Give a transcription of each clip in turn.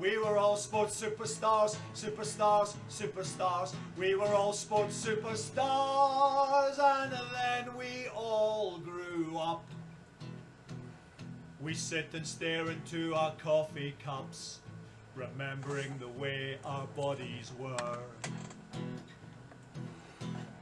We were all sports superstars, superstars, superstars. We were all sports superstars, and then we all grew up. We sit and stare into our coffee cups, remembering the way our bodies were.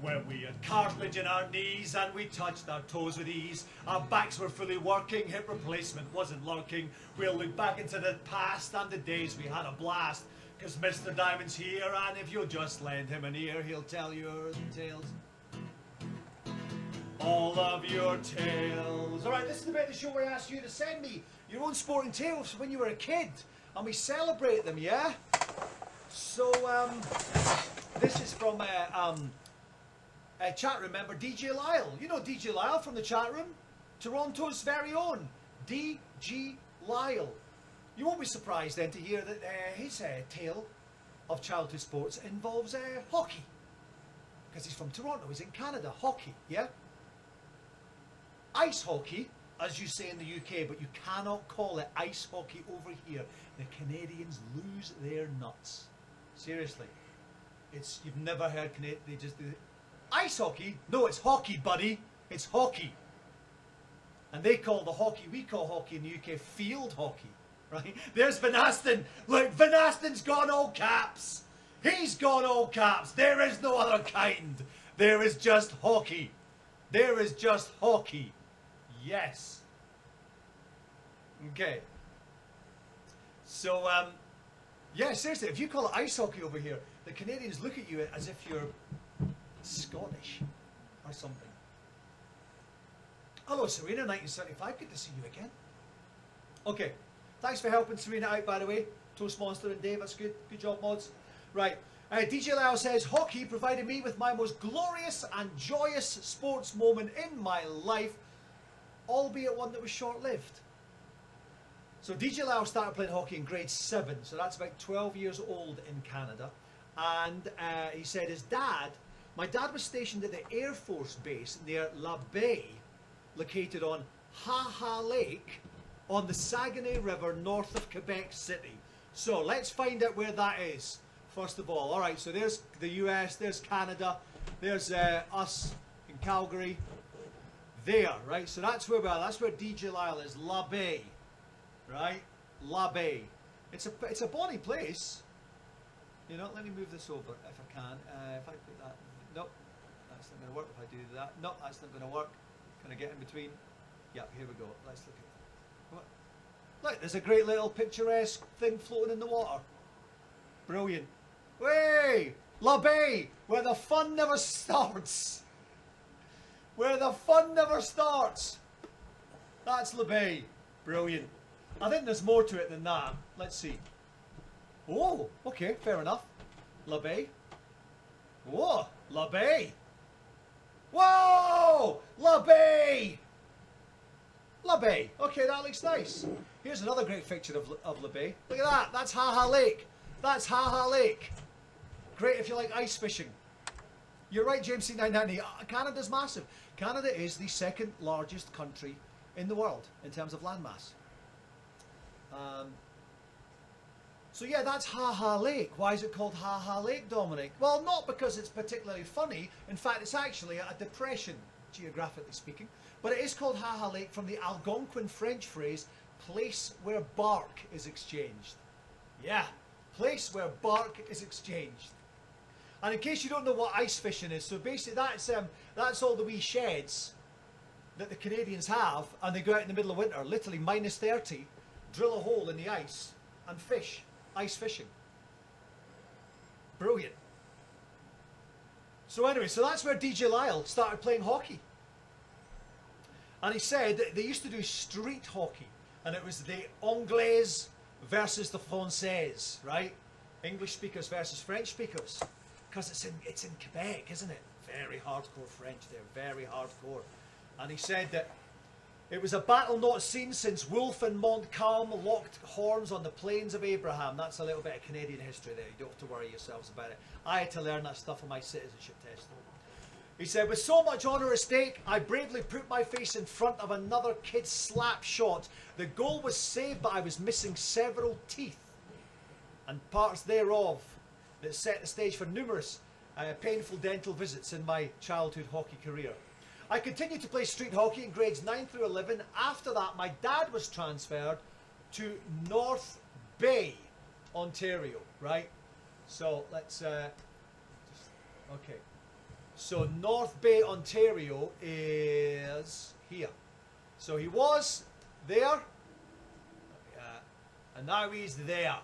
When we had cartilage in our knees and we touched our toes with ease, our backs were fully working, hip replacement wasn't lurking. We'll look back into the past and the days we had a blast, cause Mr. Diamond's here, and if you'll just lend him an ear, he'll tell your tales. All of your tales. Alright, this is the bit of the show where I ask you to send me your own sporting tales from when you were a kid, and we celebrate them, yeah? So, this is from chat room member DJ Lyle. You know DJ Lyle from the chat room? Toronto's very own DG Lyle. You won't be surprised then to hear that his tale of childhood sports involves hockey. Because he's from Toronto, he's in Canada. Hockey, yeah? Ice hockey, as you say in the UK, but you cannot call it ice hockey over here. The Canadians lose their nuts. Seriously. You've never heard Canadians, they just do it. Ice hockey? No, it's hockey, buddy. It's hockey. And they call the hockey, we call hockey in the UK field hockey, right? There's Van Asten. Look, Van Asten's gone all caps. He's gone all caps. There is no other kind. There is just hockey. There is just hockey. Yes. Okay. So, yeah, seriously, if you call it ice hockey over here, the Canadians look at you as if you're Scottish or something. Hello Serena, 1975, good to see you again. Okay, thanks for helping Serena out, by the way. Toast Monster and Dave, that's good. Good job, mods. Right, DJ Lyle says, hockey provided me with my most glorious and joyous sports moment in my life, albeit one that was short-lived. So DJ Lyle started playing hockey in grade 7, so that's about 12 years old in Canada. And he said his dad, my dad was stationed at the Air Force Base near La Baie, located on Ha Ha Lake on the Saguenay River north of Quebec City. So let's find out where that is, first of all. Alright, so there's the US, there's Canada, there's us in Calgary. There, right? So that's where we are. That's where DJ Lyle is, La Baie. Right? La Baie. It's a bonny place. You know, let me move this over if I can. If I put that, nope, that's not going to work. If I do that, nope, that's not going to work. Can I get in between? Yeah, here we go. Let's look at what. Look, there's a great little picturesque thing floating in the water. Brilliant. Way, La Baie, where the fun never starts. Where the fun never starts. That's La Baie. Brilliant. I think there's more to it than that. Let's see. Oh, okay, fair enough. La Baie. Whoa, La Baie. Whoa, La Baie. La Baie. Okay, that looks nice. Here's another great picture of La Baie. Look at that. That's Ha Ha Lake. That's Ha Ha Lake. Great if you like ice fishing. You're right, James C990. Canada's massive. Canada is the second largest country in the world in terms of landmass. So yeah, that's Ha Ha Lake. Why is it called Ha Ha Lake, Dominic? Well, not because it's particularly funny. In fact, it's actually a depression, geographically speaking. But it is called Ha Ha Lake from the Algonquin French phrase, place where bark is exchanged. Yeah, place where bark is exchanged. And in case you don't know what ice fishing is, so basically that's all the wee sheds that the Canadians have, and they go out in the middle of winter, literally minus 30, drill a hole in the ice and fish. Ice fishing. Brilliant. So anyway, so that's where DJ Lyle started playing hockey. And he said that they used to do street hockey, and it was the Anglais versus the Français, right? English speakers versus French speakers. Because it's in Quebec, isn't it? Very hardcore French there, very hardcore. And he said that it was a battle not seen since Wolfe and Montcalm locked horns on the plains of Abraham. That's a little bit of Canadian history there. You don't have to worry yourselves about it. I had to learn that stuff on my citizenship test. He said, with so much honour at stake, I bravely put my face in front of another kid's slap shot. The goal was saved, but I was missing several teeth. and parts thereof that set the stage for numerous painful dental visits in my childhood hockey career. I continued to play street hockey in grades 9 through 11. After that, my dad was transferred to North Bay, Ontario, right? So let's, okay. So North Bay, Ontario is here. So he was there, and now he's there.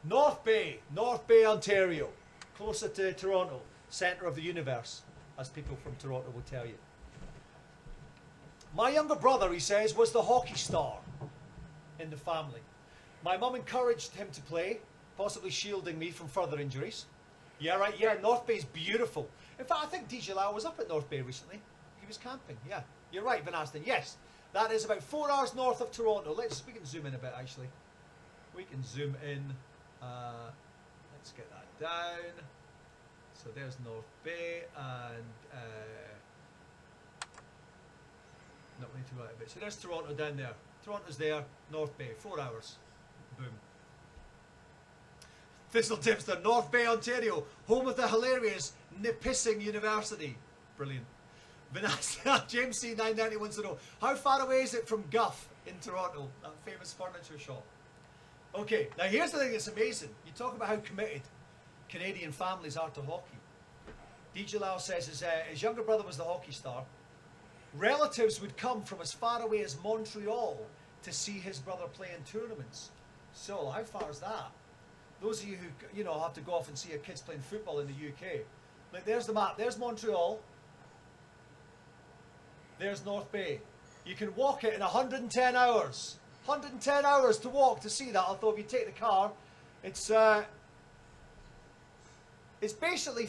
North Bay, Ontario, closer to Toronto, centre of the universe, as people from Toronto will tell you. My younger brother, he says, was the hockey star in the family. My mum encouraged him to play, possibly shielding me from further injuries. Yeah, right, yeah, North Bay's beautiful. In fact, I think DJ Lau was up at North Bay recently. He was camping, yeah. You're right, Van Aston, yes. That is about 4 hours north of Toronto. We can zoom in a bit, actually. We can zoom in. Let's get that down. So there's North Bay, and not really too right a bit. So there's Toronto down there. Toronto's there, North Bay, 4 hours. Boom. Thistle Tipster, North Bay, Ontario, home of the hilarious Nipissing University. Brilliant. Vanessa, James C 990 wants to know, how far away is it from Guff in Toronto, that famous furniture shop? Okay, now here's the thing that's amazing. You talk about how committed Canadian families are to hockey. DJ Lau says his younger brother was the hockey star. Relatives would come from as far away as Montreal to see his brother play in tournaments. So, how far is that? Those of you who, you know, have to go off and see your kids playing football in the UK. Like, there's the map. There's Montreal. There's North Bay. You can walk it in 110 hours. 110 hours to walk to see that, although if you take the car, it's basically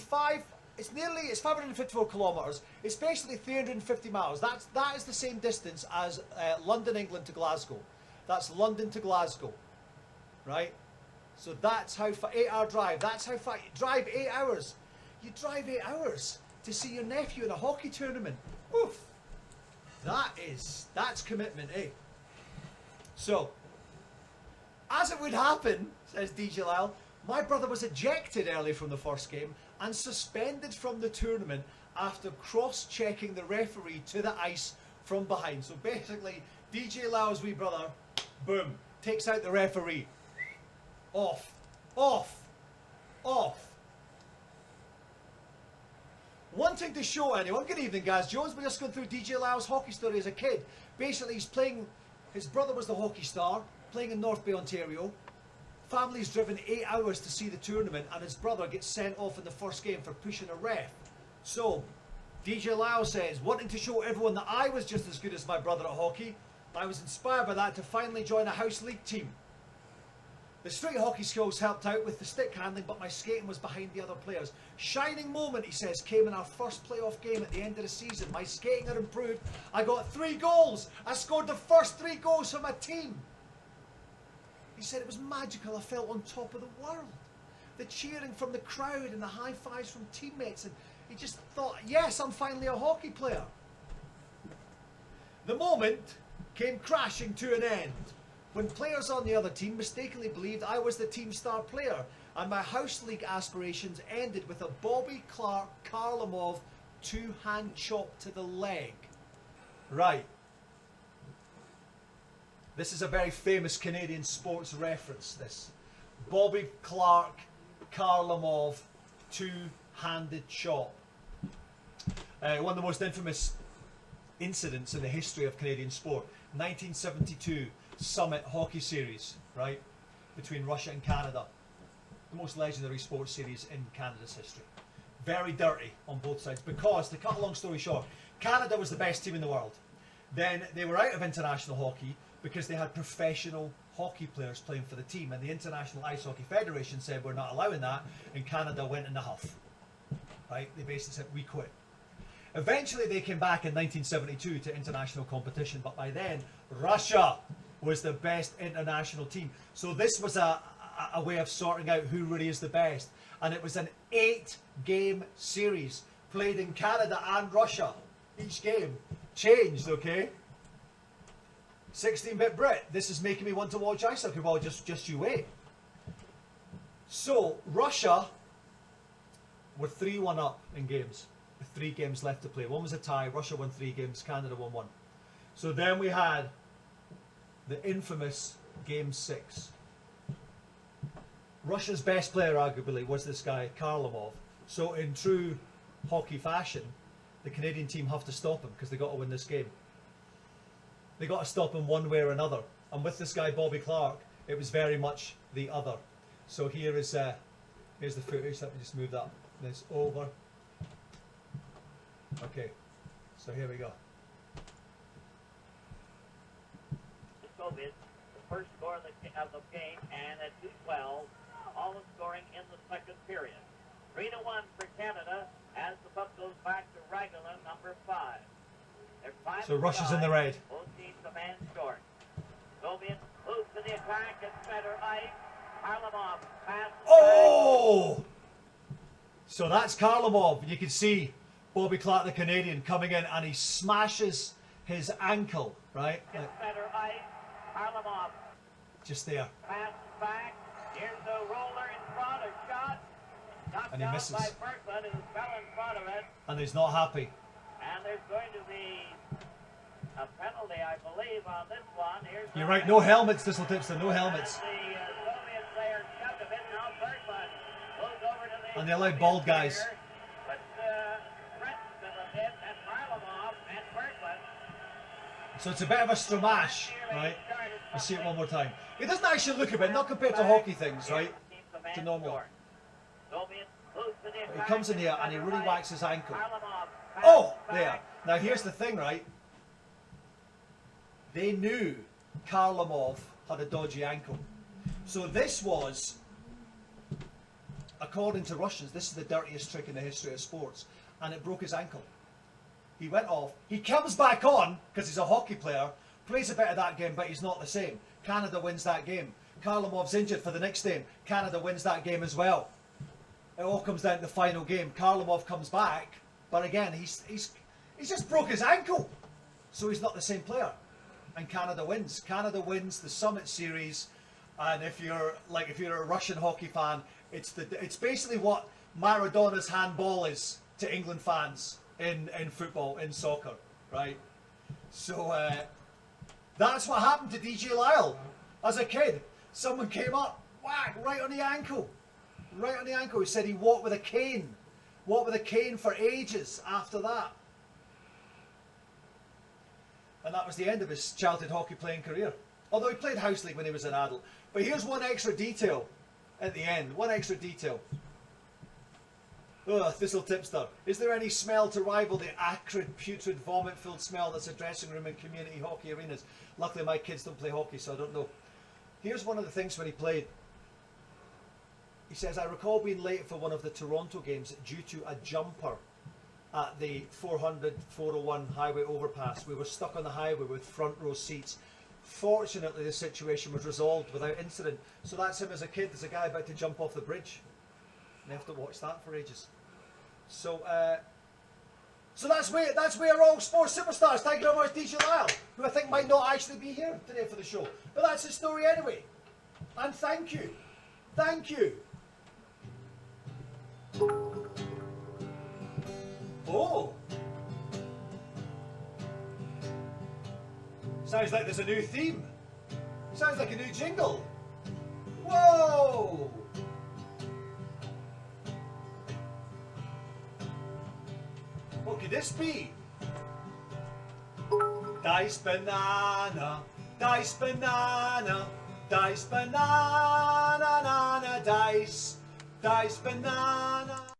it's 554 kilometres. It's basically 350 miles. That is the same distance as London, England to Glasgow. That's London to Glasgow, right? So that's how far, 8 hour drive. That's how far, you drive 8 hours. You drive 8 hours to see your nephew in a hockey tournament. Oof. That's commitment, eh? So, as it would happen, says DJ Lyle, my brother was ejected early from the first game and suspended from the tournament after cross-checking the referee to the ice from behind. So basically, DJ Lyle's wee brother, boom, takes out the referee. Off, off, off. Wanting to show anyone, good evening guys, Jones, we're just going through DJ Lyle's hockey story as a kid. Basically he's playing, his brother was the hockey star, playing in North Bay, Ontario. Family's driven 8 hours to see the tournament and his brother gets sent off in the first game for pushing a ref. So, DJ Lyle says, wanting to show everyone that I was just as good as my brother at hockey, I was inspired by that to finally join a house league team. The street hockey skills helped out with the stick handling, but my skating was behind the other players. Shining moment, he says, came in our first playoff game at the end of the season. My skating had improved. I got 3 goals. I scored the first 3 goals for my team. He said it was magical. I felt on top of the world. The cheering from the crowd and the high fives from teammates. And he just thought, yes, I'm finally a hockey player. The moment came crashing to an end when players on the other team mistakenly believed I was the team star player, and my house league aspirations ended with a Bobby Clark Karlamov 2-hand chop to the leg. Right. This is a very famous Canadian sports reference, this. Bobby Clark Karlamov 2-handed chop. One of the most infamous incidents in the history of Canadian sport. 1972 Summit Hockey Series, right, between Russia and Canada. The most legendary sports series in Canada's history. Very dirty on both sides because, to cut a long story short, Canada was the best team in the world. Then they were out of international hockey because they had professional hockey players playing for the team, and the International Ice Hockey Federation said we're not allowing that, and Canada went in the huff. Right? They basically said we quit. Eventually they came back in 1972 to international competition, but by then Russia was the best international team. So this was a way of sorting out who really is the best. And it was an 8-game series played in Canada and Russia. Each game changed, okay? 16-bit Brit. This is making me want to watch ice hockey. Well, just you wait. So Russia were 3-1 up in games, with 3 games left to play. One was a tie. Russia won 3 games. Canada won 1. So then we had the infamous Game 6. Russia's best player, arguably, was this guy, Karlamov. So in true hockey fashion, the Canadian team have to stop him because they got to win this game. They got to stop him one way or another. And with this guy, Bobby Clark, it was very much the other. So here is here's the footage. Let me just move that this over. Okay, so here we go. The Soviets, the first score of the game, and at 2:12, all the scoring in the second period. 3-1 for Canada as the puck goes back to Raglan, number 5. So Russia's in the red. Both teams a man short. Soviets moves to the attack at center ice. Karlamov passes. Oh! So that's Karlamov. You can see Bobby Clark, the Canadian, coming in, and he smashes his ankle, right? At center ice. Karlamov. Just there. Passes back. Here's the roller in front. A shot. Knocked And he misses. by Berkman, who fell in front of it. And he's not happy. And there's going to be a penalty, I believe, on this one. Here's You're right, no helmets, Thistle Tipster, no helmets. The Soviet player shoved him in. Now Berkman goes over to the... And they allowed bald guys. But threatens him a bit, and Varlamov and Berkman. So it's a bit of a stramash, right? Let's see it one more time. It doesn't actually look a bit, not compared to hockey things, right? To normal. He comes in here and he really whacks his ankle. Oh, there. Now here's the thing, right? They knew Karlamov had a dodgy ankle. So this was, according to Russians, this is the dirtiest trick in the history of sports. And it broke his ankle. He went off. He comes back on, because he's a hockey player, plays a bit of that game, but he's not the same. Canada wins that game. Karlamov's injured for the next game. Canada wins that game as well. It all comes down to the final game. Karlamov comes back, but again, he's just broke his ankle. So he's not the same player. And Canada wins. Canada wins the Summit Series, and if you're a Russian hockey fan, it's basically what Maradona's handball is to England fans in football, in soccer, right? So that's what happened to DJ Lyle. As a kid, someone came up, whack, right on the ankle. Right on the ankle. He said he walked with a cane. Walked with a cane for ages after that. And that was the end of his childhood hockey playing career. Although he played house league when he was an adult. But here's one extra detail at the end. One extra detail. Ugh, Thistle Tipster. Is there any smell to rival the acrid, putrid, vomit-filled smell that's a dressing room in community hockey arenas? Luckily my kids don't play hockey, so I don't know. Here's one of the things when he played. He says, I recall being late for one of the Toronto games due to a jumper at the 401 highway overpass. We were stuck on the highway with front row seats. Fortunately, the situation was resolved without incident. So that's him as a kid. There's a guy about to jump off the bridge. And they have to watch that for ages. So, so that's where all sports superstars. Thank you very much, DJ Lyle, who I think might not actually be here today for the show. But that's his story anyway. And thank you. Thank you. Oh! Sounds like there's a new theme. Sounds like a new jingle. Whoa! What could this be? Dice banana, dice banana, dice banana, dice, dice banana.